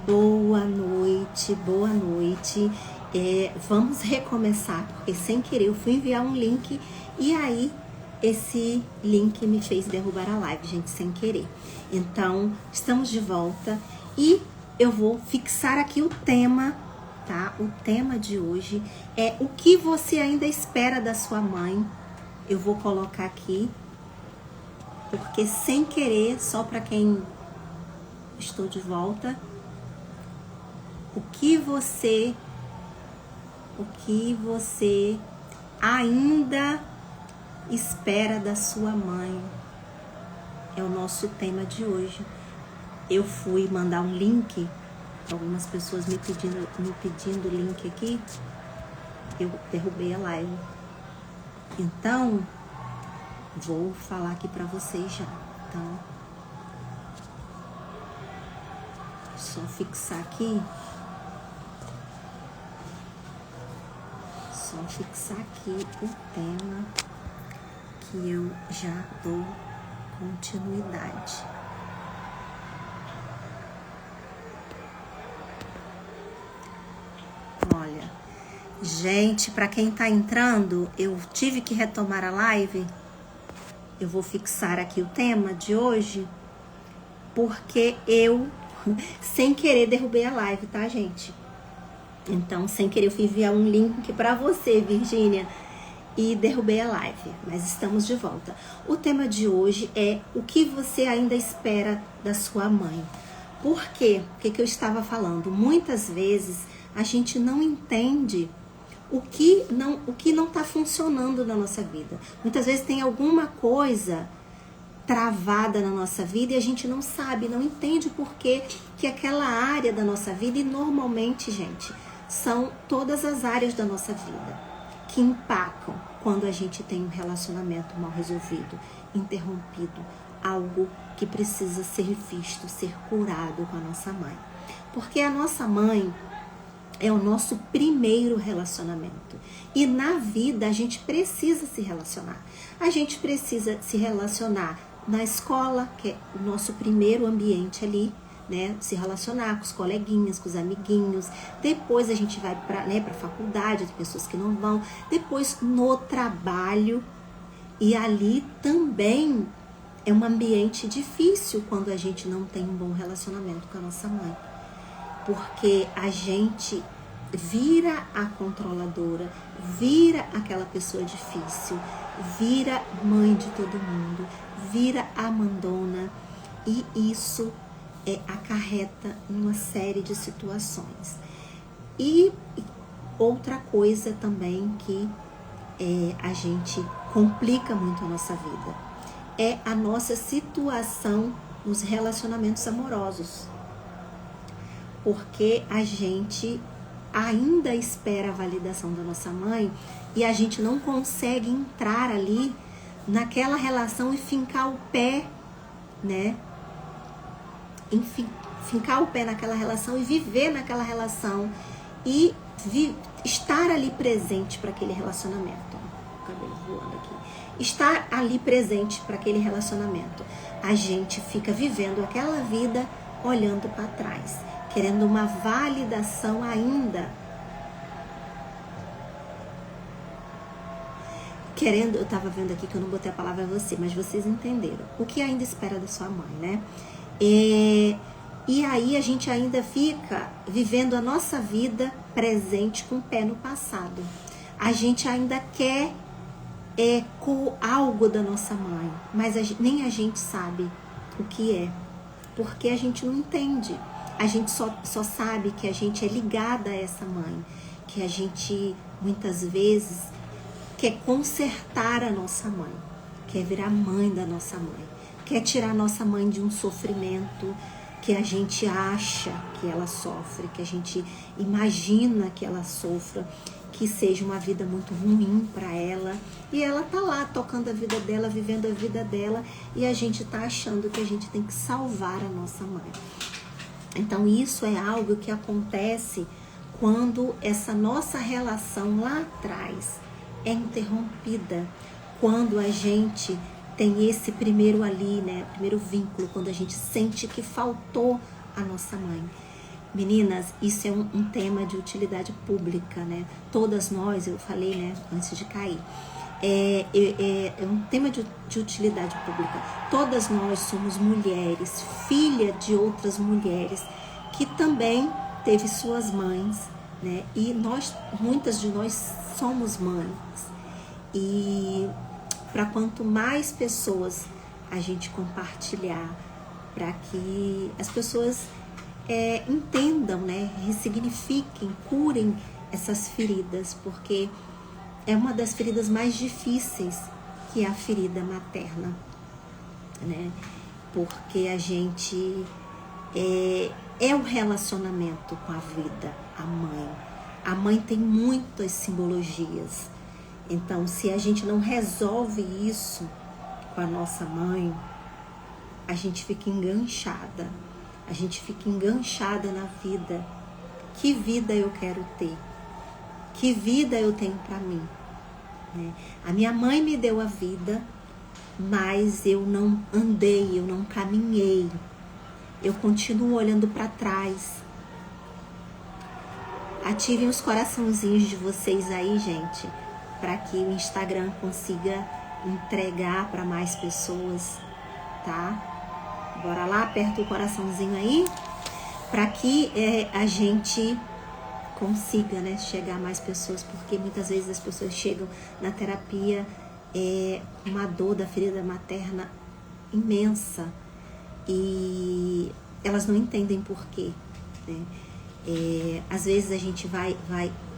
Boa noite, boa noite. Vamos recomeçar, porque sem querer eu fui enviar um link e aí esse link me fez derrubar a live, gente, sem querer. Então, estamos de volta e eu vou fixar aqui o tema, tá? O tema de hoje é o que você ainda espera da sua mãe. Eu vou colocar aqui, porque sem querer, só para quem estou de volta. O que você ainda espera da sua mãe? É o nosso tema de hoje. Eu fui mandar um link, algumas pessoas me pedindo link aqui, eu derrubei a live. Então, vou falar aqui para vocês já. Então, só fixar aqui. Só fixar aqui o tema que eu já dou continuidade. Olha, gente, para quem tá entrando, eu tive que retomar a live. Eu vou fixar aqui o tema de hoje, porque eu, sem querer, derrubei a live, tá, gente? Então, sem querer, eu fui enviar um link para você, Virgínia, e derrubei a live, mas estamos de volta. O tema de hoje é o que você ainda espera da sua mãe. Por quê? O que eu estava falando? Muitas vezes a gente não entende o que não está funcionando na nossa vida. Muitas vezes tem alguma coisa travada na nossa vida e a gente não sabe, não entende o porquê que aquela área da nossa vida, e normalmente, gente, são todas as áreas da nossa vida que impactam quando a gente tem um relacionamento mal resolvido, interrompido, algo que precisa ser visto, ser curado com a nossa mãe. Porque a nossa mãe é o nosso primeiro relacionamento. E na vida a gente precisa se relacionar. A gente precisa se relacionar na escola, que é o nosso primeiro ambiente ali, né? Se relacionar com os coleguinhas, com os amiguinhos. Depois a gente vai para a faculdade, tem pessoas que não vão. Depois no trabalho. E ali também é um ambiente difícil quando a gente não tem um bom relacionamento com a nossa mãe. Porque a gente vira a controladora, vira aquela pessoa difícil, vira mãe de todo mundo, vira a mandona, e isso acarreta uma série de situações. E outra coisa também que a gente complica muito a nossa vida é a nossa situação nos relacionamentos amorosos. Porque a gente ainda espera a validação da nossa mãe e a gente não consegue entrar ali naquela relação e fincar o pé, né? Fincar o pé naquela relação e viver naquela relação e estar ali presente para aquele relacionamento. O cabelo voando aqui. Estar ali presente para aquele relacionamento. A gente fica vivendo aquela vida olhando para trás, querendo uma validação ainda. Eu estava vendo aqui que eu não botei a palavra você, mas vocês entenderam. O que ainda espera da sua mãe, né? E aí a gente ainda fica vivendo a nossa vida presente com o pé no passado. A gente ainda quer algo da nossa mãe, mas nem a gente sabe o que é, porque a gente não entende. A gente só sabe que a gente é ligada a essa mãe, que a gente muitas vezes quer consertar a nossa mãe, quer virar mãe da nossa mãe, quer tirar a nossa mãe de um sofrimento que a gente acha que ela sofre, que a gente imagina que ela sofra, que seja uma vida muito ruim para ela, e ela tá lá tocando a vida dela, vivendo a vida dela, e a gente tá achando que a gente tem que salvar a nossa mãe. Então isso é algo que acontece quando essa nossa relação lá atrás é interrompida, quando a gente tem esse primeiro ali, né, primeiro vínculo, quando a gente sente que faltou a nossa mãe. Meninas, isso é um tema de utilidade pública, né? Todas nós, eu falei, né, antes de cair, é um tema de utilidade pública. Todas nós somos mulheres, filha de outras mulheres, que também teve suas mães, né? E muitas de nós somos mães. E para quanto mais pessoas a gente compartilhar, para que as pessoas entendam, né? Ressignifiquem, curem essas feridas, porque é uma das feridas mais difíceis, que é a ferida materna, né? Porque a gente é o relacionamento com a vida, a mãe. A mãe tem muitas simbologias. Então, se a gente não resolve isso com a nossa mãe, a gente fica enganchada. A gente fica enganchada na vida. Que vida eu quero ter? Que vida eu tenho para mim? Né? A minha mãe me deu a vida, mas eu não andei, eu não caminhei. Eu continuo olhando para trás. Ativem os coraçãozinhos de vocês aí, gente, para que o Instagram consiga entregar para mais pessoas, tá? Bora lá, aperta o coraçãozinho aí, para que a gente consiga, né, chegar a mais pessoas, porque muitas vezes as pessoas chegam na terapia uma dor da ferida materna imensa e elas não entendem por quê, né? Às vezes a gente vai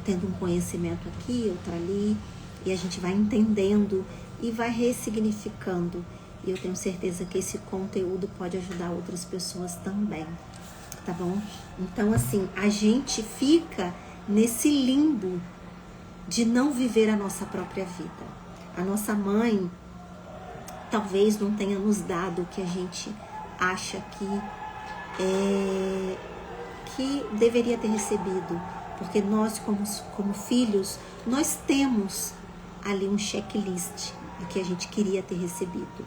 tendo um conhecimento aqui, outro ali, e a gente vai entendendo e vai ressignificando. E eu tenho certeza que esse conteúdo pode ajudar outras pessoas também, tá bom? Então, assim, a gente fica nesse limbo de não viver a nossa própria vida. A nossa mãe talvez não tenha nos dado o que a gente acha que deveria ter recebido, porque nós, como filhos, nós temos ali um checklist do que a gente queria ter recebido.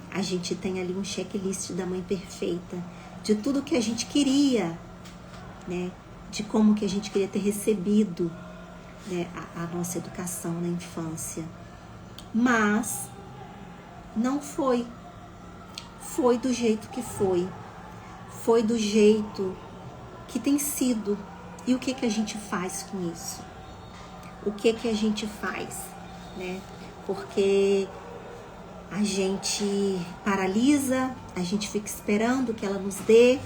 A gente tem ali um checklist da mãe perfeita, de tudo que a gente queria, né? De como que a gente queria ter recebido, né, a nossa educação na infância. Mas não foi. Foi do jeito que foi. Foi do jeito que tem sido. E o que a gente faz com isso? O que a gente faz, né? Porque a gente paralisa, a gente fica esperando que ela nos dê,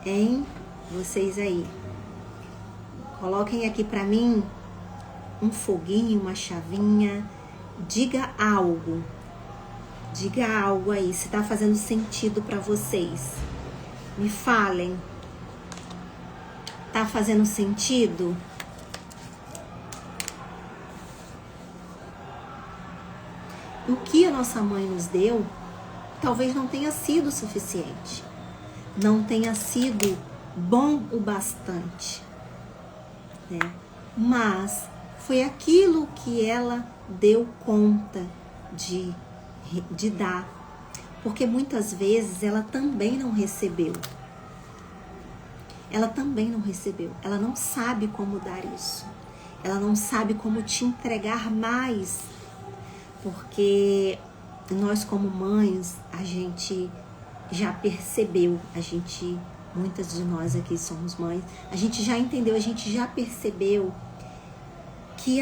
hein? Vocês aí, coloquem aqui pra mim um foguinho, uma chavinha, diga algo aí, se tá fazendo sentido pra vocês. Me falem, tá fazendo sentido? O que a nossa mãe nos deu talvez não tenha sido suficiente, não tenha sido bom o bastante, né? Mas foi aquilo que ela deu conta de dar, porque muitas vezes ela também não recebeu. Ela também não recebeu, ela não sabe como dar isso, ela não sabe como te entregar mais. Porque nós como mães, a gente já percebeu, muitas de nós aqui somos mães, a gente já entendeu, a gente já percebeu que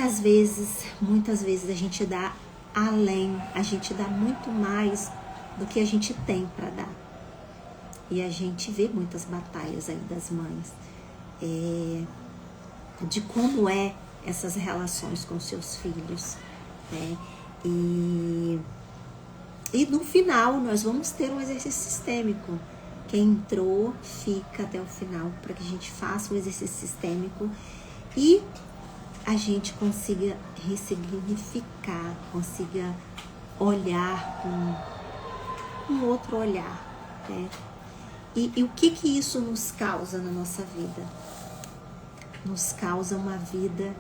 muitas vezes a gente dá além, a gente dá muito mais do que a gente tem para dar. E a gente vê muitas batalhas aí das mães, de como essas relações com seus filhos, né? E no final nós vamos ter um exercício sistêmico. Quem entrou, fica até o final para que a gente faça um exercício sistêmico e a gente consiga ressignificar, consiga olhar com um outro olhar, né? E o que isso nos causa na nossa vida? Nos causa uma vida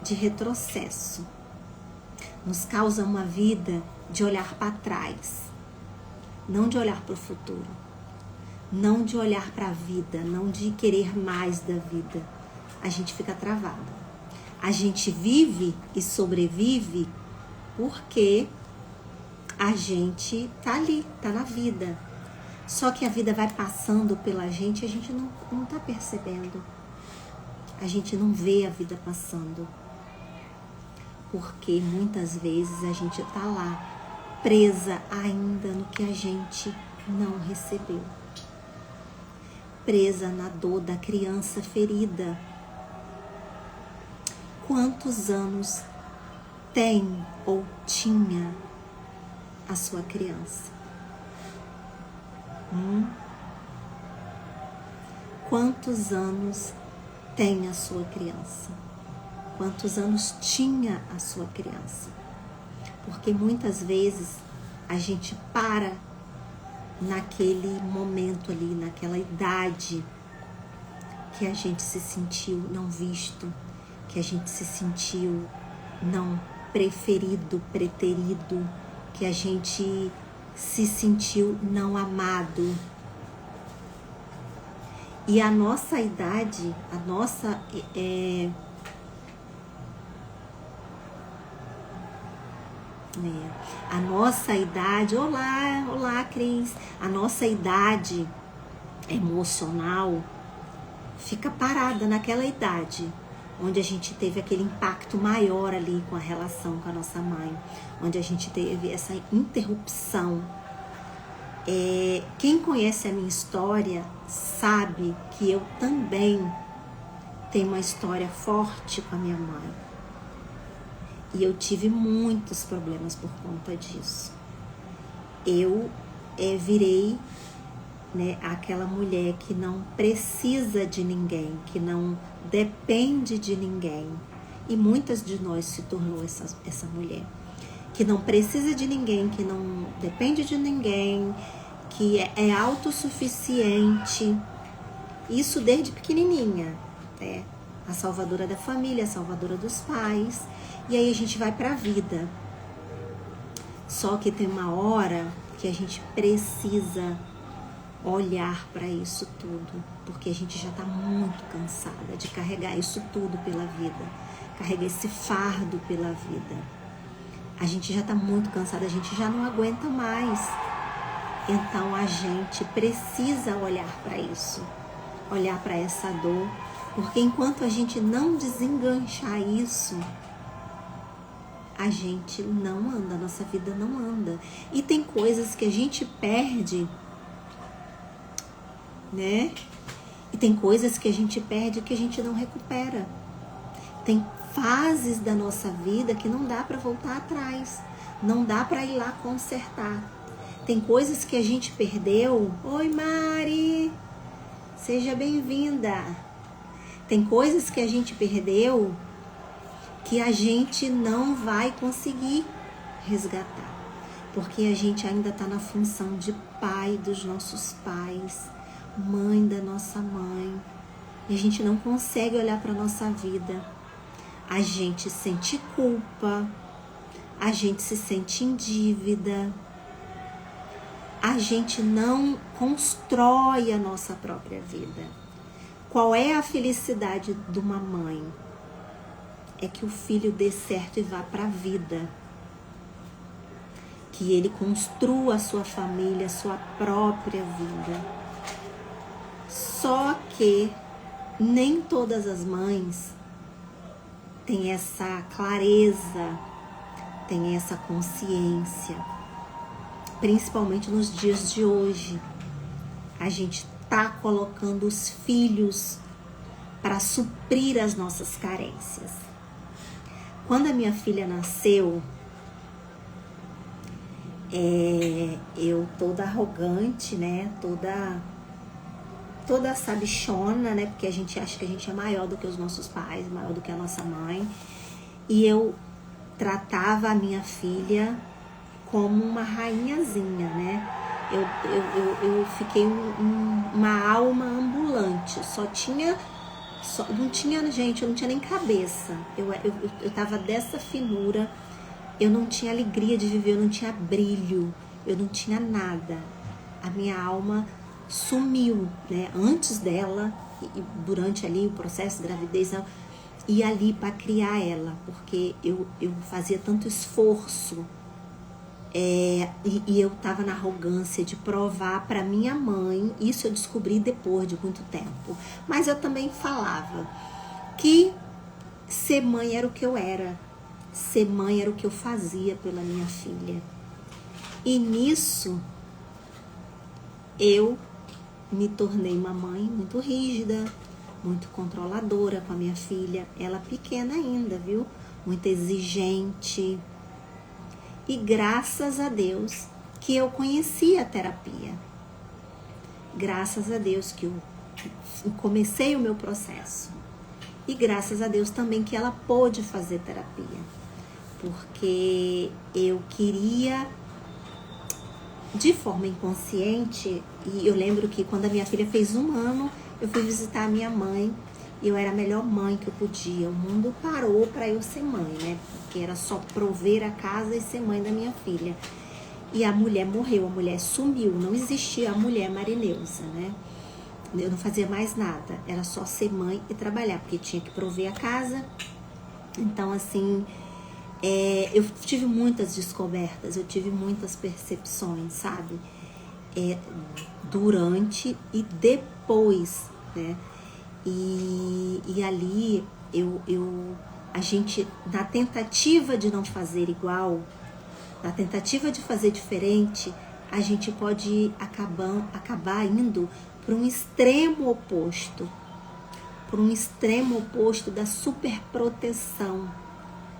de retrocesso. Nos causa uma vida de olhar para trás, não de olhar para o futuro. não de olhar para a vida, não de querer mais da vida, a gente fica travado. A gente vive e sobrevive porque a gente tá ali, tá na vida. Só que a vida vai passando pela gente e a gente não tá percebendo. A gente não vê a vida passando. Porque muitas vezes a gente tá lá, presa ainda no que a gente não recebeu. Presa na dor da criança ferida. Quantos anos tem ou tinha a sua criança? Quantos anos tem a sua criança? Quantos anos tinha a sua criança? Porque muitas vezes a gente para naquele momento ali, naquela idade que a gente se sentiu não visto, que a gente se sentiu não preferido, preterido, que a gente se sentiu não amado. E a nossa idade, a nossa idade, olá Cris, a nossa idade emocional fica parada naquela idade, onde a gente teve aquele impacto maior ali com a relação com a nossa mãe, onde a gente teve essa interrupção. Quem conhece a minha história sabe que eu também tenho uma história forte com a minha mãe. E eu tive muitos problemas por conta disso. Eu virei, né, aquela mulher que não precisa de ninguém, que não depende de ninguém. E muitas de nós se tornou essa mulher. Que não precisa de ninguém, que não depende de ninguém, que é autossuficiente. Isso desde pequenininha, né? A salvadora da família, a salvadora dos pais. E aí a gente vai pra vida. Só que tem uma hora que a gente precisa olhar para isso tudo, porque a gente já tá muito cansada de carregar isso tudo pela vida, carregar esse fardo pela vida. A gente já tá muito cansada, a gente já não aguenta mais. Então a gente precisa olhar para isso, olhar para essa dor, porque enquanto a gente não desenganchar isso, a gente não anda, a nossa vida não anda. E tem coisas que a gente perde, né? E tem coisas que a gente perde que a gente não recupera. Tem fases da nossa vida que não dá para voltar atrás, não dá para ir lá consertar. Tem coisas que a gente perdeu. Oi, Mari, seja bem-vinda. Tem coisas que a gente perdeu que a gente não vai conseguir resgatar, porque a gente ainda está na função de pai dos nossos pais, mãe da nossa mãe, e a gente não consegue olhar para a nossa vida. A gente sente culpa, a gente se sente em dívida, a gente não constrói a nossa própria vida. Qual é a felicidade de uma mãe? É que o filho dê certo e vá para a vida. Que ele construa a sua família, a sua própria vida. Só que nem todas as mães têm essa clareza, têm essa consciência. Principalmente nos dias de hoje. A gente tá colocando os filhos para suprir as nossas carências. Quando a minha filha nasceu, eu toda arrogante, né? Toda sabichona, né? Porque a gente acha que a gente é maior do que os nossos pais, maior do que a nossa mãe. E eu tratava a minha filha como uma rainhazinha, né? Eu fiquei uma alma ambulante. Não tinha, gente, eu não tinha nem cabeça. Eu tava dessa finura. Eu não tinha alegria de viver, eu não tinha brilho, eu não tinha nada. A minha alma sumiu, né? Antes dela, e durante ali o processo de gravidez, e ali para criar ela, porque eu fazia tanto esforço, e eu tava na arrogância de provar para minha mãe. Isso eu descobri depois de muito tempo, mas eu também falava que ser mãe era o que eu era, ser mãe era o que eu fazia pela minha filha. E nisso eu me tornei uma mãe muito rígida, muito controladora com a minha filha, ela pequena ainda, viu? Muito exigente. E graças a Deus que eu conheci a terapia. Graças a Deus que eu comecei o meu processo. E graças a Deus também que ela pôde fazer terapia. Porque eu queria, de forma inconsciente, e eu lembro que quando a minha filha fez 1 ano, eu fui visitar a minha mãe, e eu era a melhor mãe que eu podia. O mundo parou para eu ser mãe, né? Porque era só prover a casa e ser mãe da minha filha. E a mulher morreu, a mulher sumiu, não existia a mulher Marineusa, né? Eu não fazia mais nada, era só ser mãe e trabalhar, porque tinha que prover a casa. Então, assim, eu tive muitas descobertas, eu tive muitas percepções, sabe? Durante e depois, né? E ali, a gente, na tentativa de não fazer igual, na tentativa de fazer diferente, a gente pode acabar indo para um extremo oposto, da superproteção,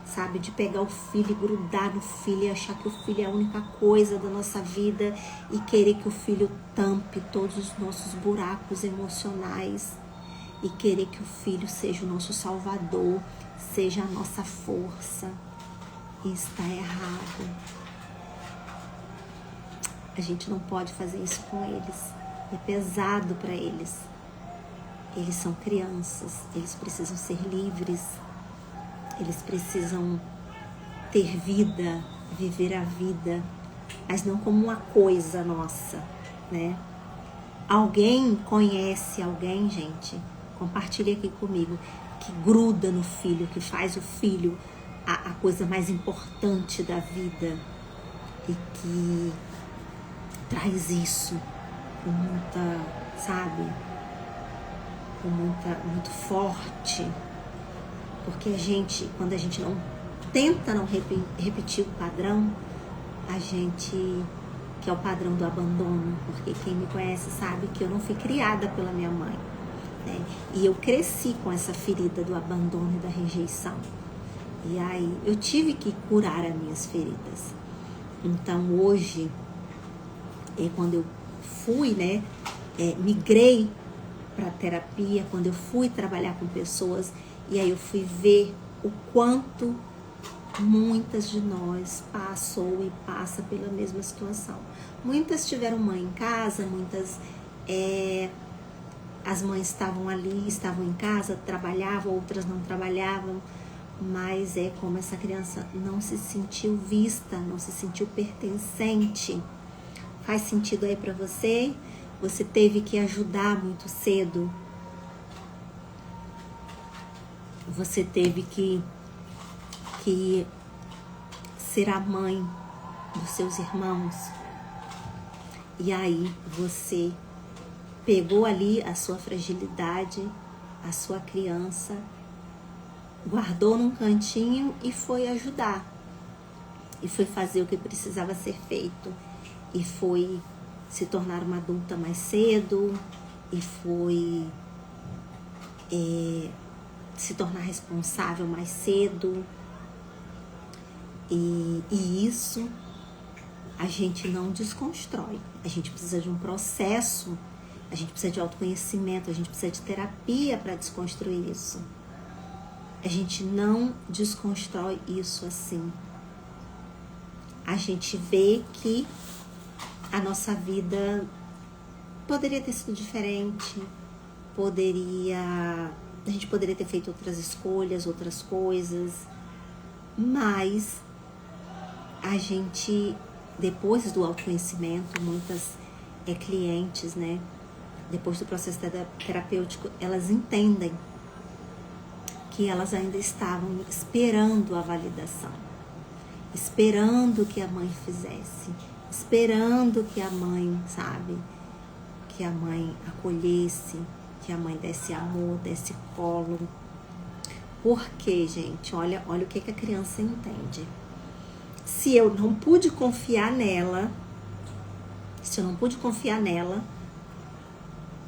sabe? De pegar o filho e grudar no filho e achar que o filho é a única coisa da nossa vida e querer que o filho tampe todos os nossos buracos emocionais e querer que o filho seja o nosso salvador, seja a nossa força. E está errado. A gente não pode fazer isso com eles. É pesado para eles. Eles são crianças, eles precisam ser livres, eles precisam ter vida, viver a vida, mas não como uma coisa nossa, né? Alguém conhece alguém, gente, compartilha aqui comigo, que gruda no filho, que faz o filho a coisa mais importante da vida e que traz isso com muita, sabe, com muito forte, porque quando a gente não tenta não repetir o padrão, a gente, que é o padrão do abandono, porque quem me conhece sabe que eu não fui criada pela minha mãe, né? E eu cresci com essa ferida do abandono e da rejeição, e aí eu tive que curar as minhas feridas. Então hoje, quando eu fui, né, migrei para terapia, quando eu fui trabalhar com pessoas, e aí eu fui ver o quanto muitas de nós passou e passa pela mesma situação. Muitas tiveram mãe em casa, muitas as mães estavam ali, estavam em casa, trabalhavam, outras não trabalhavam, mas é como essa criança não se sentiu vista, não se sentiu pertencente. Faz sentido aí para você? Você teve que ajudar muito cedo. Você teve que ser a mãe dos seus irmãos. E aí você pegou ali a sua fragilidade, a sua criança, guardou num cantinho e foi ajudar. E foi fazer o que precisava ser feito. E foi se tornar uma adulta mais cedo. E foi se tornar responsável mais cedo. E isso a gente não desconstrói. A gente precisa de um processo, a gente precisa de autoconhecimento, a gente precisa de terapia para desconstruir isso. A gente não desconstrói isso assim. A gente vê que a nossa vida poderia ter sido diferente, a gente poderia ter feito outras escolhas, outras coisas, mas a gente, depois do autoconhecimento, muitas clientes, né, depois do processo terapêutico, elas entendem que elas ainda estavam esperando a validação, esperando que a mãe fizesse, esperando que a mãe, sabe, que a mãe acolhesse, que a mãe desse amor, desse colo. Porque, gente, olha o que a criança entende. Se eu não pude confiar nela,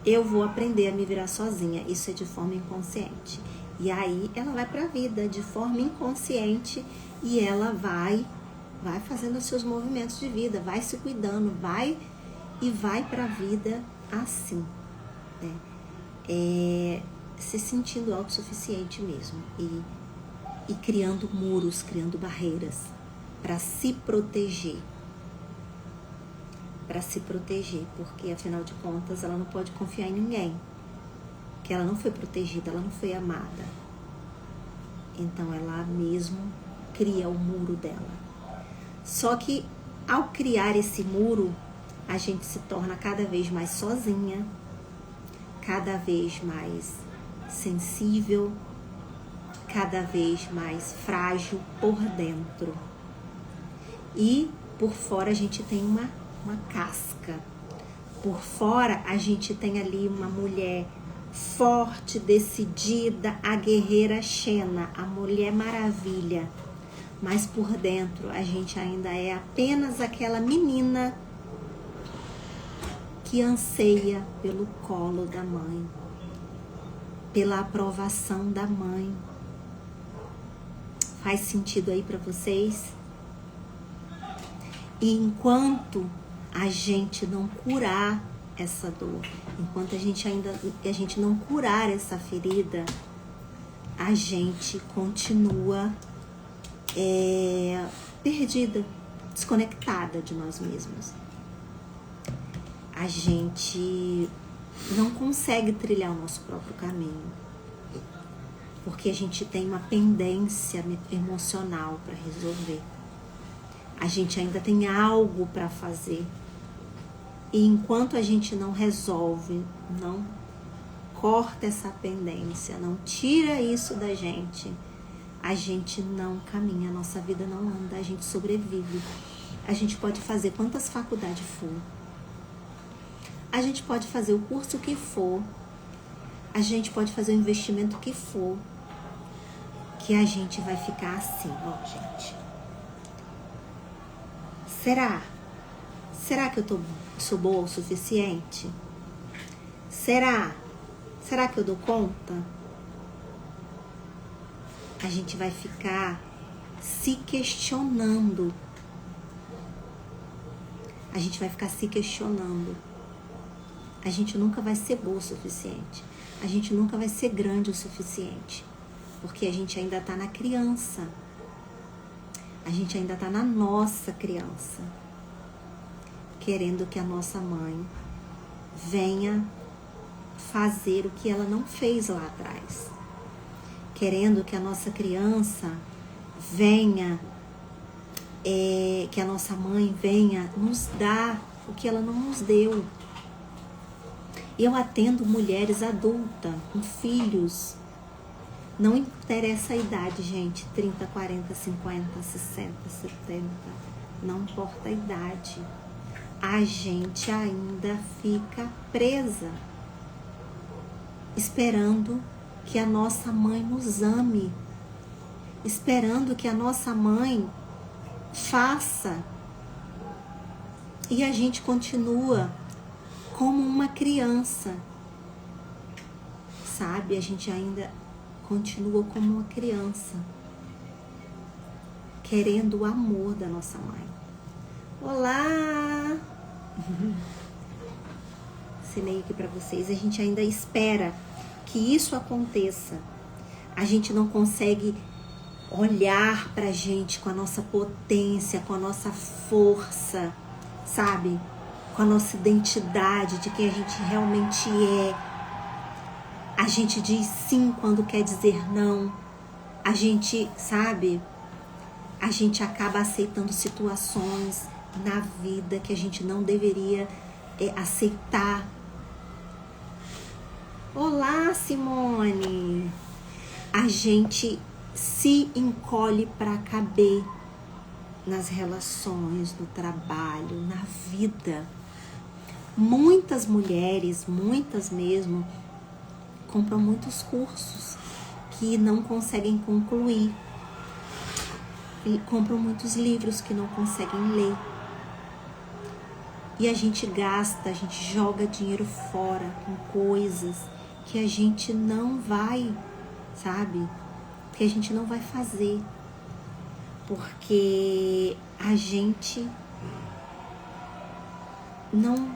eu vou aprender a me virar sozinha. Isso é de forma inconsciente. E aí ela vai para a vida de forma inconsciente e ela vai fazendo os seus movimentos de vida, vai se cuidando, vai para a vida assim, né? Se sentindo autossuficiente mesmo e criando muros, criando barreiras para se proteger. Porque afinal de contas ela não pode confiar em ninguém, que ela não foi protegida, ela não foi amada. Então ela mesmo cria o muro dela. Só que ao criar esse muro, a gente se torna cada vez mais sozinha, cada vez mais sensível, cada vez mais frágil por dentro. E por fora a gente tem uma casca. Por fora a gente tem ali uma mulher forte, decidida, a guerreira Xena, a Mulher Maravilha. Mas por dentro a gente ainda é apenas aquela menina que anseia pelo colo da mãe, pela aprovação da mãe. Faz sentido aí para vocês? E enquanto a gente não curar essa dor, enquanto a gente não curar essa ferida, a gente continua perdida, desconectada de nós mesmos. A gente não consegue trilhar o nosso próprio caminho, porque a gente tem uma pendência emocional para resolver. A gente ainda tem algo para fazer. E enquanto a gente não resolve, não corta essa pendência, não tira isso da gente, a gente não caminha, a nossa vida não anda, a gente sobrevive. A gente pode fazer quantas faculdades for, a gente pode fazer o curso que for, a gente pode fazer o investimento que for, que a gente vai ficar assim, ó, gente. Será que eu sou boa o suficiente? Será que eu dou conta? A gente vai ficar se questionando. A gente vai ficar se questionando. A gente nunca vai ser boa o suficiente. A gente nunca vai ser grande o suficiente. Porque a gente ainda tá na criança. A gente ainda tá na nossa criança. Querendo que a nossa mãe venha fazer o que ela não fez lá atrás. Querendo que a nossa criança venha, que a nossa mãe venha nos dar o que ela não nos deu. Eu atendo mulheres adultas, com filhos. Não interessa a idade, gente. 30, 40, 50, 60, 70. Não importa a idade. A gente ainda fica presa, esperando que a nossa mãe nos ame, esperando que a nossa mãe faça. E a gente continua como uma criança, sabe? A gente ainda continua como uma criança, querendo o amor da nossa mãe. Olá! Ensinei aqui pra vocês. A gente ainda espera que isso aconteça. A gente não consegue olhar pra gente com a nossa potência, com a nossa força, sabe? Com a nossa identidade de quem a gente realmente é. A gente diz sim quando quer dizer não. A gente, sabe? A gente acaba aceitando situações na vida que a gente não deveria aceitar. Olá, Simone! A gente se encolhe para caber nas relações, no trabalho, na vida. Muitas mulheres, muitas mesmo, compram muitos cursos que não conseguem concluir. E compram muitos livros que não conseguem ler. E a gente gasta, a gente joga dinheiro fora com coisas que a gente não vai, sabe? Que a gente não vai fazer. Porque a gente não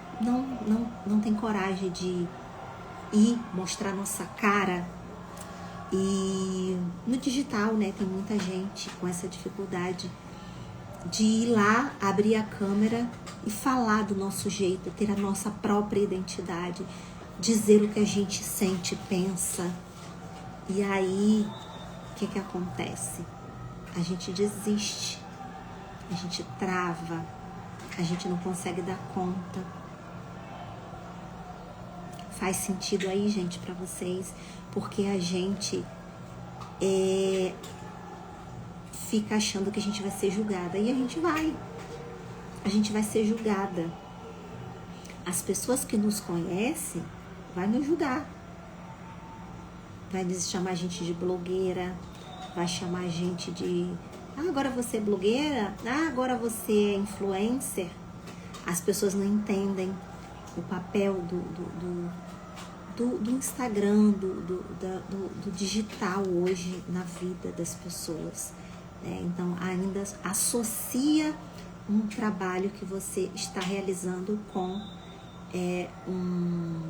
tem coragem de ir mostrar nossa cara. E no digital, né, tem muita gente com essa dificuldade de ir lá, abrir a câmera e falar do nosso jeito, ter a nossa própria identidade, dizer o que a gente sente, pensa. E aí, o que acontece? A gente desiste, a gente trava, a gente não consegue dar conta. Faz sentido aí, gente, pra vocês? Porque a gente fica achando que a gente vai ser julgada. E a gente vai ser julgada. As pessoas que nos conhecem vai nos julgar. Vai chamar a gente de blogueira, vai chamar a gente de... agora você é blogueira? Agora você é influencer? As pessoas não entendem o papel do Instagram, do digital hoje na vida das pessoas. Então, ainda associa um trabalho que você está realizando com um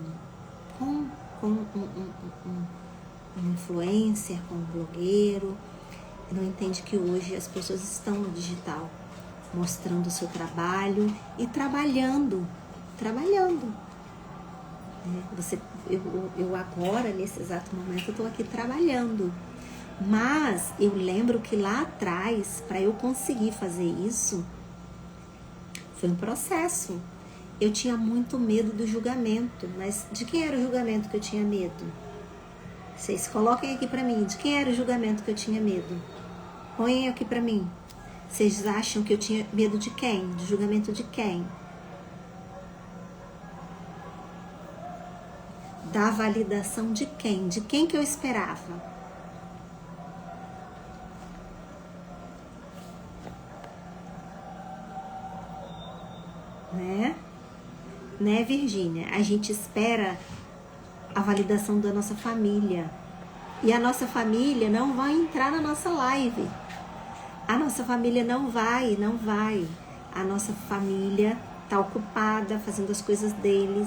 influencer, com um blogueiro. Não entende que hoje as pessoas estão no digital, mostrando o seu trabalho e trabalhando. Eu agora, nesse exato momento, eu estou aqui trabalhando. Mas eu lembro que lá atrás, para eu conseguir fazer isso, foi um processo. Eu tinha muito medo do julgamento. Mas de quem era o julgamento que eu tinha medo? Vocês coloquem aqui para mim. De quem era o julgamento que eu tinha medo? Põem aqui para mim. Vocês acham que eu tinha medo de quem? Do julgamento de quem? Da validação de quem? De quem que eu esperava? Né, Virgínia? A gente espera a validação da nossa família. E a nossa família não vai entrar na nossa live. A nossa família não vai. A nossa família tá ocupada fazendo as coisas deles.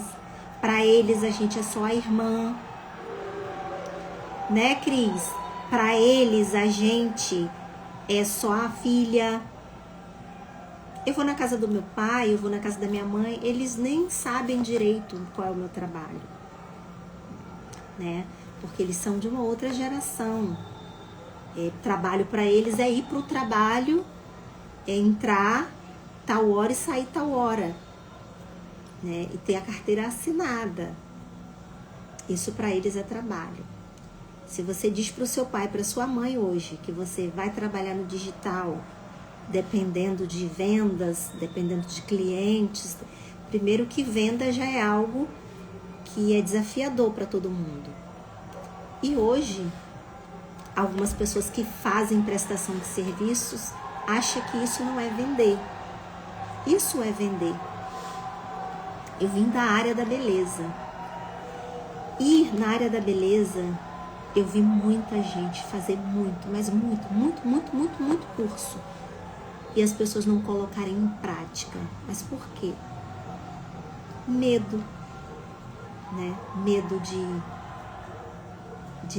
Para eles a gente é só a irmã. Né, Cris? Para eles a gente é só a filha. Eu vou na casa do meu pai, eu vou na casa da minha mãe, eles nem sabem direito qual é o meu trabalho, né? Porque eles são de uma outra geração. Trabalho para eles é ir para o trabalho, é entrar tal hora e sair tal hora, né? E ter a carteira assinada. Isso para eles é trabalho. Se você diz para o seu pai, para sua mãe hoje, que você vai trabalhar no digital, dependendo de vendas, dependendo de clientes, primeiro que venda já é algo que é desafiador para todo mundo. E hoje, algumas pessoas que fazem prestação de serviços acham que isso não é vender. Isso é vender. Eu vim da área da beleza. E na área da beleza, eu vi muita gente fazer muito curso. E as pessoas não colocarem em prática. Mas por quê? Medo, né? Medo de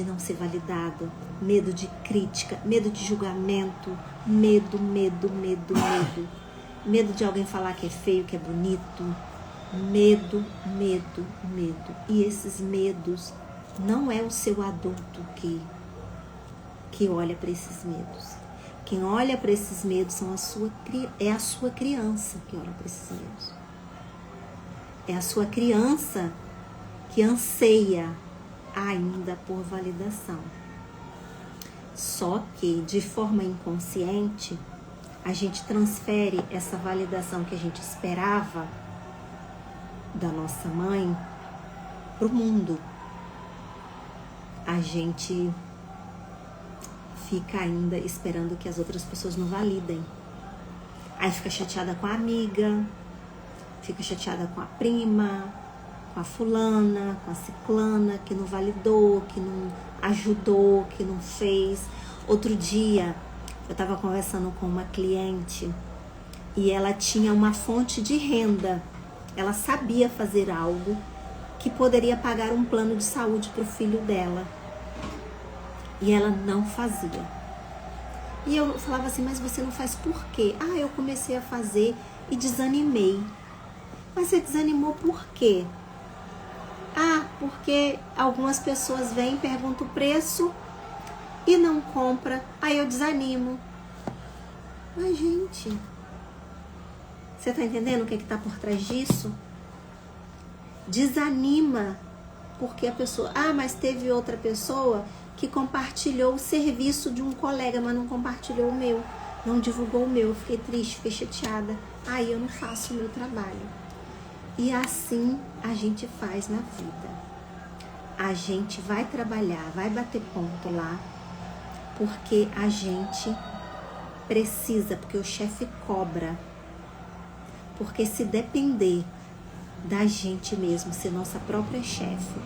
não ser validado, medo de crítica, medo de julgamento, medo. Medo de alguém falar que é feio, que é bonito. Medo. E esses medos não é o seu adulto que olha para esses medos. Quem olha para esses medos é a sua criança que olha para esses medos. É a sua criança que anseia ainda por validação. Só que, de forma inconsciente, a gente transfere essa validação que a gente esperava da nossa mãe para o mundo. A gente fica ainda esperando que as outras pessoas não validem. Aí fica chateada com a amiga, fica chateada com a prima, com a fulana, com a ciclana, que não validou, que não ajudou, que não fez. Outro dia, eu estava conversando com uma cliente e ela tinha uma fonte de renda. Ela sabia fazer algo que poderia pagar um plano de saúde para o filho dela. E ela não fazia. E eu falava assim, mas você não faz por quê? Ah, eu comecei a fazer e desanimei. Mas você desanimou por quê? Ah, porque algumas pessoas vêm, perguntam o preço e não compra. Aí eu desanimo. Mas, gente, você tá entendendo o que tá por trás disso? Desanima porque a pessoa... Ah, mas teve outra pessoa que compartilhou o serviço de um colega, mas não compartilhou o meu. Não divulgou o meu. Eu fiquei triste, fiquei chateada. Aí eu não faço o meu trabalho. E assim a gente faz na vida. A gente vai trabalhar, vai bater ponto lá, porque a gente precisa, porque o chefe cobra. Porque se depender da gente mesmo, ser nossa própria chefe,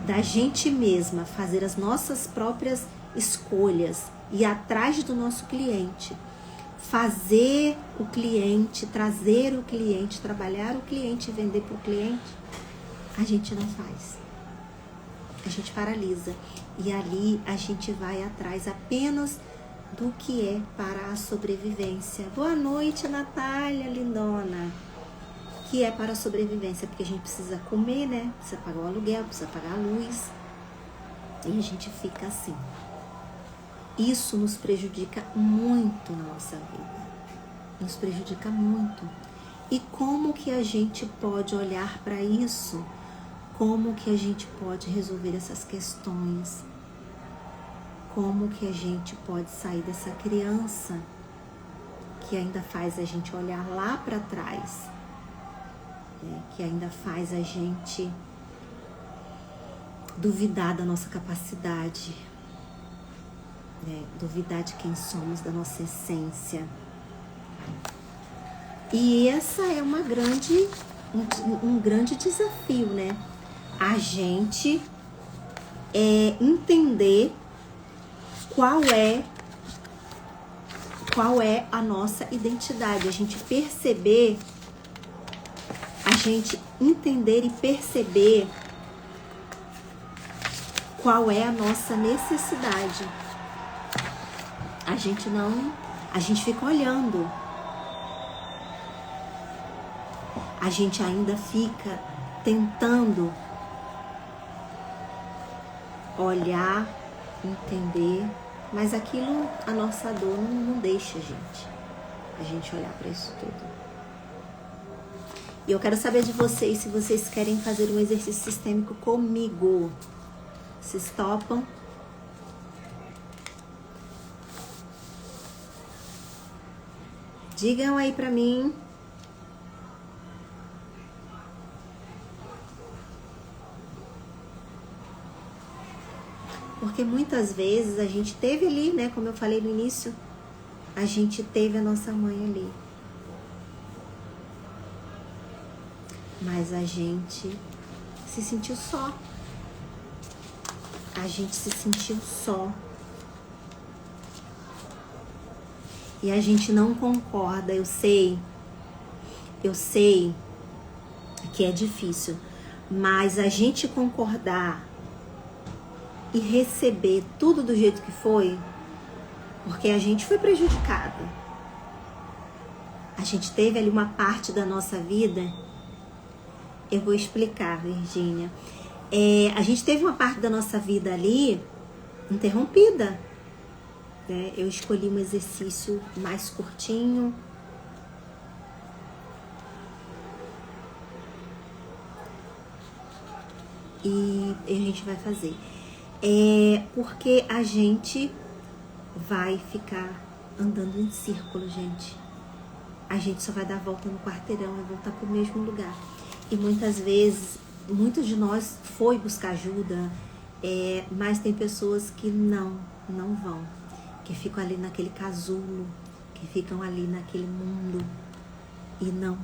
da gente mesma fazer as nossas próprias escolhas, ir atrás do nosso cliente, fazer o cliente, trazer o cliente, trabalhar o cliente e vender para o cliente, a gente não faz. A gente paralisa. E ali a gente vai atrás apenas do que é para a sobrevivência. Boa noite, Natália, lindona. Que é para a sobrevivência, porque a gente precisa comer, né? Precisa pagar o aluguel, precisa pagar a luz. E a gente fica assim. Isso nos prejudica muito na nossa vida. Nos prejudica muito. E como que a gente pode olhar para isso? Como que a gente pode resolver essas questões? Como que a gente pode sair dessa criança que ainda faz a gente olhar lá para trás? Que ainda faz a gente duvidar da nossa capacidade, duvidar de quem somos, da nossa essência. E essa é um grande desafio, né? A gente entender qual é a nossa identidade, a gente perceber, a gente entender e perceber qual é a nossa necessidade. A gente fica olhando. A gente ainda fica tentando olhar, entender, mas aquilo, a nossa dor não deixa a gente olhar para isso tudo. E eu quero saber de vocês, se vocês querem fazer um exercício sistêmico comigo. Vocês topam? Digam aí pra mim. Porque muitas vezes a gente teve ali, né? Como eu falei no início, a gente teve a nossa mãe ali. Mas a gente se sentiu só. A gente se sentiu só. E a gente não concorda. Eu sei que é difícil. Mas a gente concordar e receber tudo do jeito que foi, porque a gente foi prejudicada. A gente teve ali uma parte da nossa vida. Eu vou explicar, Virgínia. A gente teve uma parte da nossa vida ali interrompida. Né? Eu escolhi um exercício mais curtinho. e a gente vai fazer. Porque a gente vai ficar andando em círculo, gente. A gente só vai dar a volta no quarteirão e voltar pro mesmo lugar. E muitas vezes, muitos de nós foi buscar ajuda, mas tem pessoas que não vão, que ficam ali naquele casulo, que ficam ali naquele mundo e não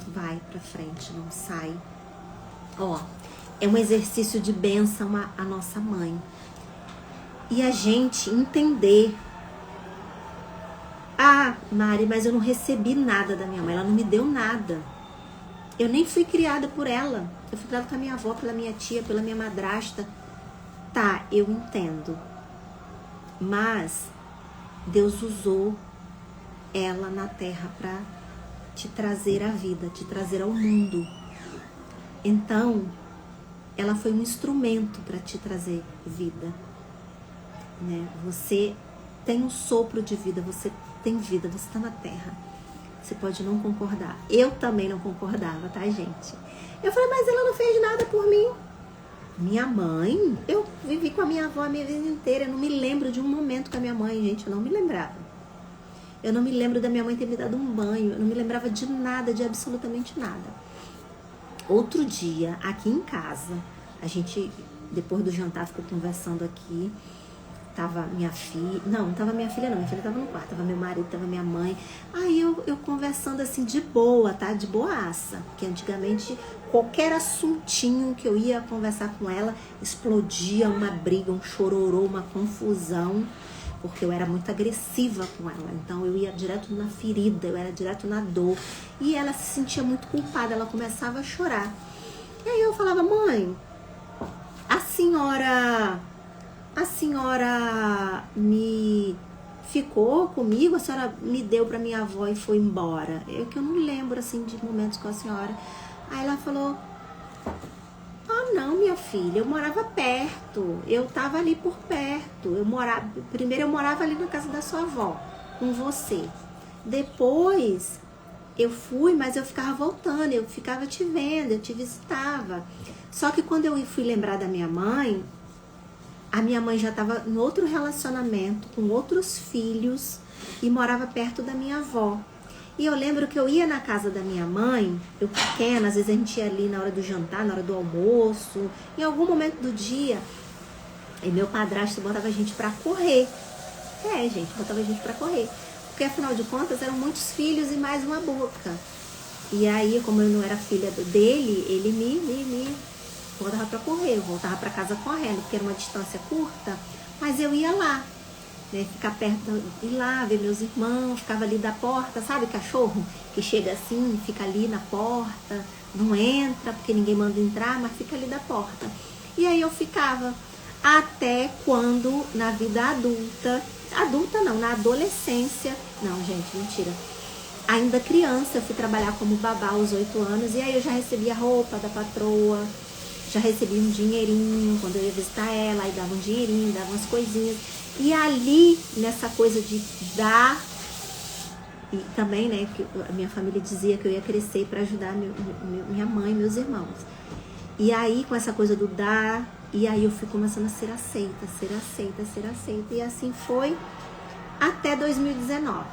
vai pra frente, não sai. É um exercício de bênção a nossa mãe. E a gente entender: Mari, mas eu não recebi nada da minha mãe, ela não me deu nada. Eu nem fui criada por ela. Eu fui criada com a minha avó, pela minha tia, pela minha madrasta. Tá, eu entendo. Mas Deus usou ela na terra para te trazer à vida, te trazer ao mundo. Então, ela foi um instrumento para te trazer vida, né? Você tem um sopro de vida, você tem vida, você está na terra. Você pode não concordar. Eu também não concordava, tá, gente? Eu falei, mas ela não fez nada por mim. Minha mãe, eu vivi com a minha avó a minha vida inteira. Eu não me lembro de um momento com a minha mãe, gente. Eu não me lembrava. Eu não me lembro da minha mãe ter me dado um banho. Eu não me lembrava de nada, de absolutamente nada. Outro dia, aqui em casa, a gente, depois do jantar, ficou conversando aqui. Tava minha filha, não tava minha filha não, minha filha tava no quarto, tava meu marido, tava minha mãe. Aí eu conversando assim de boa, tá? De boaça, porque antigamente qualquer assuntinho que eu ia conversar com ela, explodia uma briga, um chororô, uma confusão, porque eu era muito agressiva com ela. Então eu ia direto na ferida, eu era direto na dor. E ela se sentia muito culpada, ela começava a chorar. E aí eu falava, mãe, a senhora me ficou comigo, a senhora me deu pra minha avó e foi embora. Eu não lembro assim de momentos com a senhora. Aí ela falou, não, minha filha, eu morava perto, eu tava ali por perto, primeiro eu morava ali na casa da sua avó, com você. Depois eu fui, mas eu ficava voltando, eu ficava te vendo, eu te visitava. Só que quando eu fui lembrar da minha mãe, a minha mãe já estava em outro relacionamento, com outros filhos, e morava perto da minha avó. E eu lembro que eu ia na casa da minha mãe, eu pequena, às vezes a gente ia ali na hora do jantar, na hora do almoço, em algum momento do dia, e meu padrasto botava a gente pra correr. Gente, botava a gente pra correr. Porque afinal de contas eram muitos filhos e mais uma boca. E aí, como eu não era filha dele, ele me voltava pra correr, eu voltava pra casa correndo, porque era uma distância curta, mas eu ia lá, né, ficar perto, ir lá, ver meus irmãos, ficava ali da porta, sabe cachorro que chega assim, fica ali na porta, não entra, porque ninguém manda entrar, mas fica ali da porta. E aí eu ficava, até quando na vida adulta não, na adolescência, não gente, mentira, ainda criança, eu fui trabalhar como babá aos 8 anos, e aí eu já recebia roupa da patroa, já recebi um dinheirinho quando eu ia visitar ela, aí dava um dinheirinho, dava umas coisinhas. E ali, nessa coisa de dar, e também, né, que a minha família dizia que eu ia crescer para ajudar minha mãe e meus irmãos. E aí, com essa coisa do dar, e aí eu fui começando a ser aceita. E assim foi até 2019.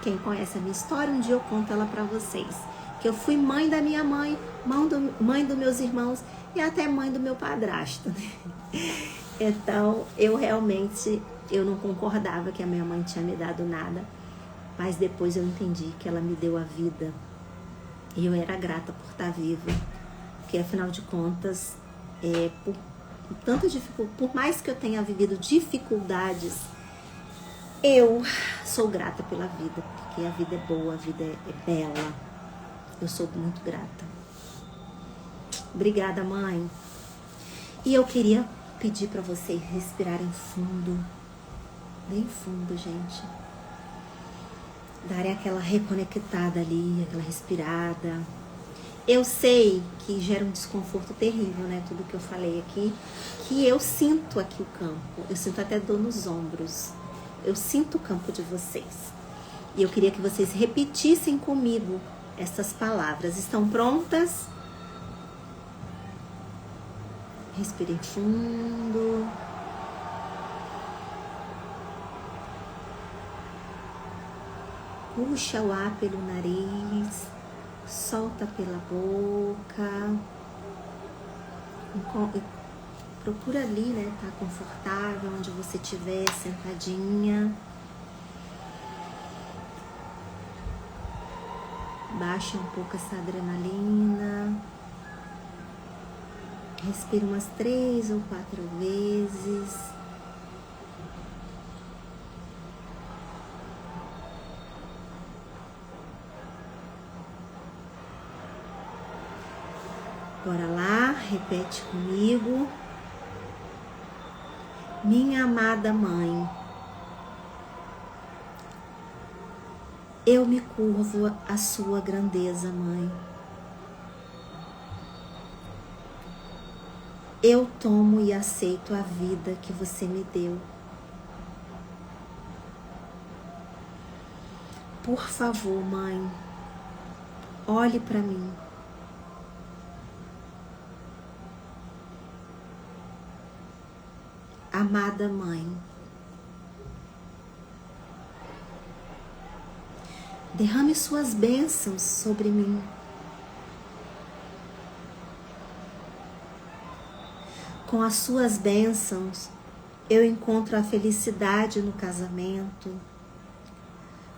Quem conhece a minha história, um dia eu conto ela para vocês. Que eu fui mãe da minha mãe, mãe dos meus irmãos e até mãe do meu padrasto, né? Então, eu não concordava que a minha mãe tinha me dado nada, mas depois eu entendi que ela me deu a vida e eu era grata por estar viva, porque afinal de contas, por mais que eu tenha vivido dificuldades, eu sou grata pela vida, porque a vida é boa, a vida é bela. Eu sou muito grata. Obrigada, mãe. E eu queria pedir para vocês respirarem fundo. Bem fundo, gente. Darem aquela reconectada ali, aquela respirada. Eu sei que gera um desconforto terrível, né? Tudo que eu falei aqui. Que eu sinto aqui o campo. Eu sinto até dor nos ombros. Eu sinto o campo de vocês. E eu queria que vocês repetissem comigo essas palavras. Estão prontas? Respire fundo. Puxa o ar pelo nariz, solta pela boca. Procura ali, né, tá confortável, onde você estiver sentadinha. Baixa um pouco essa adrenalina. Respira umas 3 ou 4 vezes. Bora lá, repete comigo. Minha amada mãe, eu me curvo à sua grandeza, mãe. Eu tomo e aceito a vida que você me deu. Por favor, mãe, olhe para mim. Amada mãe, derrame suas bênçãos sobre mim. Com as suas bênçãos, eu encontro a felicidade no casamento.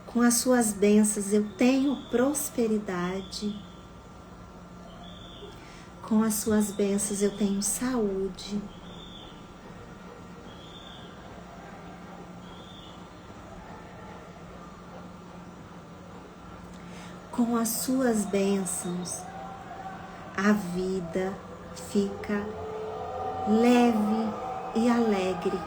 Com as suas bênçãos, eu tenho prosperidade. Com as suas bênçãos, eu tenho saúde. Com as suas bênçãos, a vida fica leve e alegre.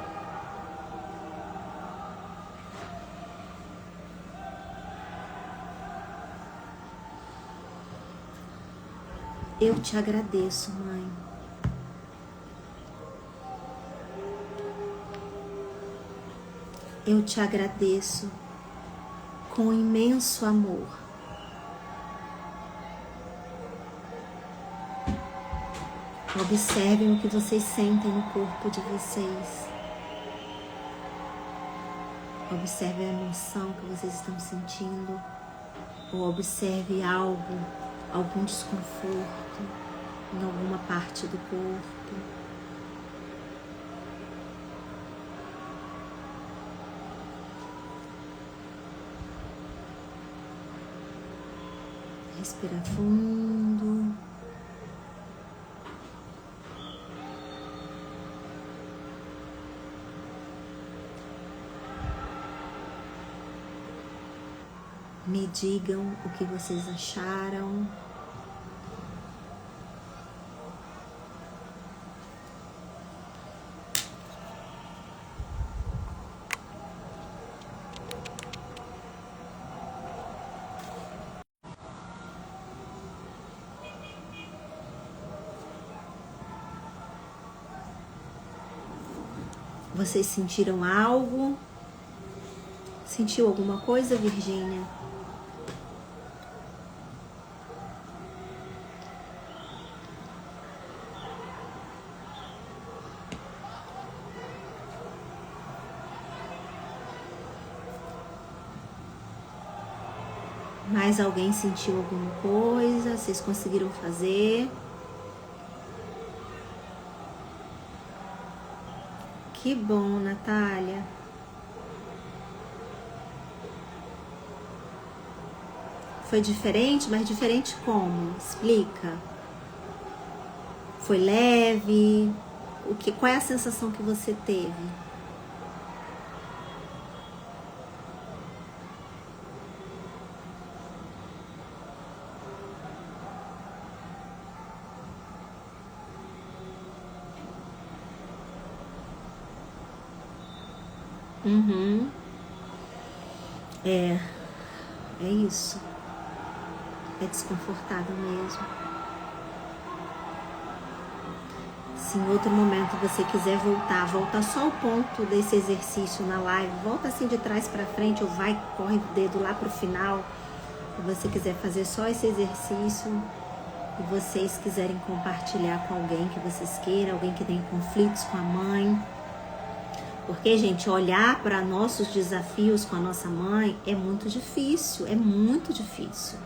Eu te agradeço, mãe. Eu te agradeço com imenso amor. Observem o que vocês sentem no corpo de vocês. Observe a emoção que vocês estão sentindo. Ou observe algum desconforto em alguma parte do corpo. Respira fundo. Me digam o que vocês acharam. Vocês sentiram algo? Sentiu alguma coisa, Virgínia? Mais alguém sentiu alguma coisa? Vocês conseguiram fazer? Que bom, Natália. Foi diferente, mas diferente como? Explica. Foi leve? Qual é a sensação que você teve? É isso. É desconfortável mesmo. Se em outro momento você quiser voltar, volta só o ponto desse exercício na live, volta assim de trás para frente ou corre o dedo lá pro final. Se você quiser fazer só esse exercício, e vocês quiserem compartilhar com alguém que vocês queiram, alguém que tem conflitos com a mãe. Porque, gente, olhar para nossos desafios com a nossa mãe é muito difícil, é muito difícil.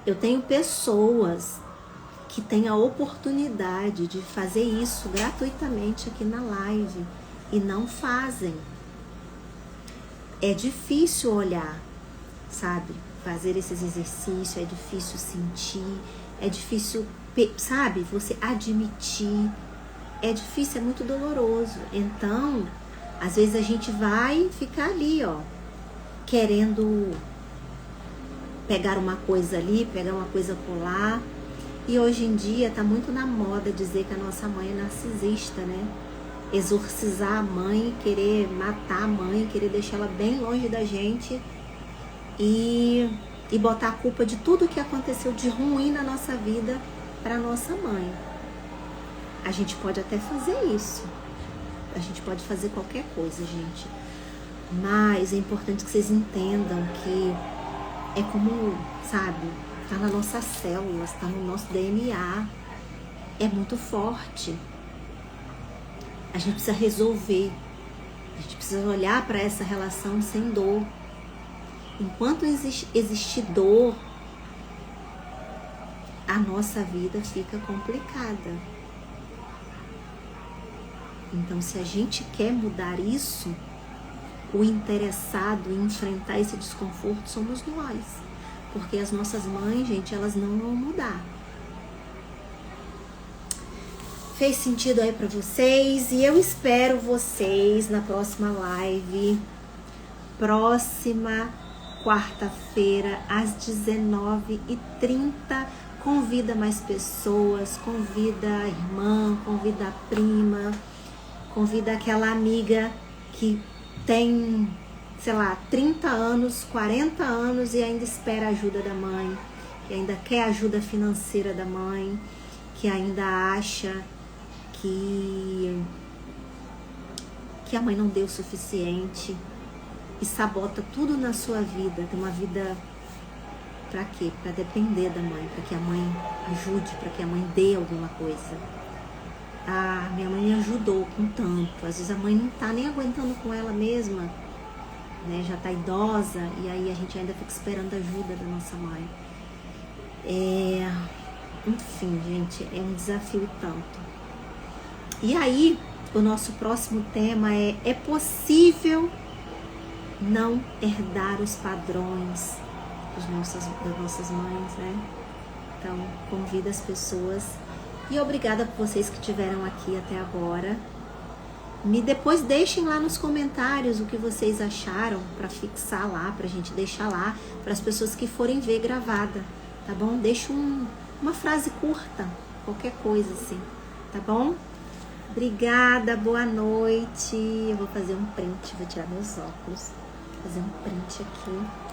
Eu tenho pessoas que têm a oportunidade de fazer isso gratuitamente aqui na live e não fazem. É difícil olhar, sabe? Fazer esses exercícios, é difícil sentir, é difícil, sabe? Você admitir. É difícil, é muito doloroso. Então, às vezes a gente vai ficar ali, ó, querendo pegar uma coisa ali, pegar uma coisa colar. E hoje em dia tá muito na moda dizer que a nossa mãe é narcisista, né? Exorcizar a mãe, querer matar a mãe, querer deixar ela bem longe da gente e botar a culpa de tudo que aconteceu de ruim na nossa vida para nossa mãe. A gente pode até fazer isso. A gente pode fazer qualquer coisa, gente. Mas é importante que vocês entendam que é como, sabe, tá nas nossas células, tá no nosso DNA. É muito forte. A gente precisa resolver. A gente precisa olhar para essa relação sem dor. Enquanto existir dor, a nossa vida fica complicada. Então, se a gente quer mudar isso, o interessado em enfrentar esse desconforto somos nós. Porque as nossas mães, gente, elas não vão mudar. Fez sentido aí pra vocês? E eu espero vocês na próxima live. Próxima quarta-feira, às 19h30. Convida mais pessoas, convida a irmã, convida a prima, convida aquela amiga que tem, sei lá, 30 anos, 40 anos e ainda espera a ajuda da mãe, que ainda quer a ajuda financeira da mãe, que ainda acha que a mãe não deu o suficiente e sabota tudo na sua vida. Tem uma vida pra quê? Pra depender da mãe, pra que a mãe ajude, pra que a mãe dê alguma coisa. Ah, minha mãe me ajudou com tanto. Às vezes a mãe não tá nem aguentando com ela mesma, né? Já tá idosa e aí a gente ainda fica esperando a ajuda da nossa mãe. Enfim, gente, é um desafio e tanto. E aí, o nosso próximo tema é possível não herdar os padrões das nossas mães, né? Então, convido as pessoas. E obrigada por vocês que estiveram aqui até agora. Depois deixem lá nos comentários o que vocês acharam, para fixar lá, pra gente deixar lá, para as pessoas que forem ver gravada, tá bom? Deixa uma frase curta, qualquer coisa assim, tá bom? Obrigada, boa noite. Eu vou fazer um print, vou tirar meus óculos, fazer um print aqui.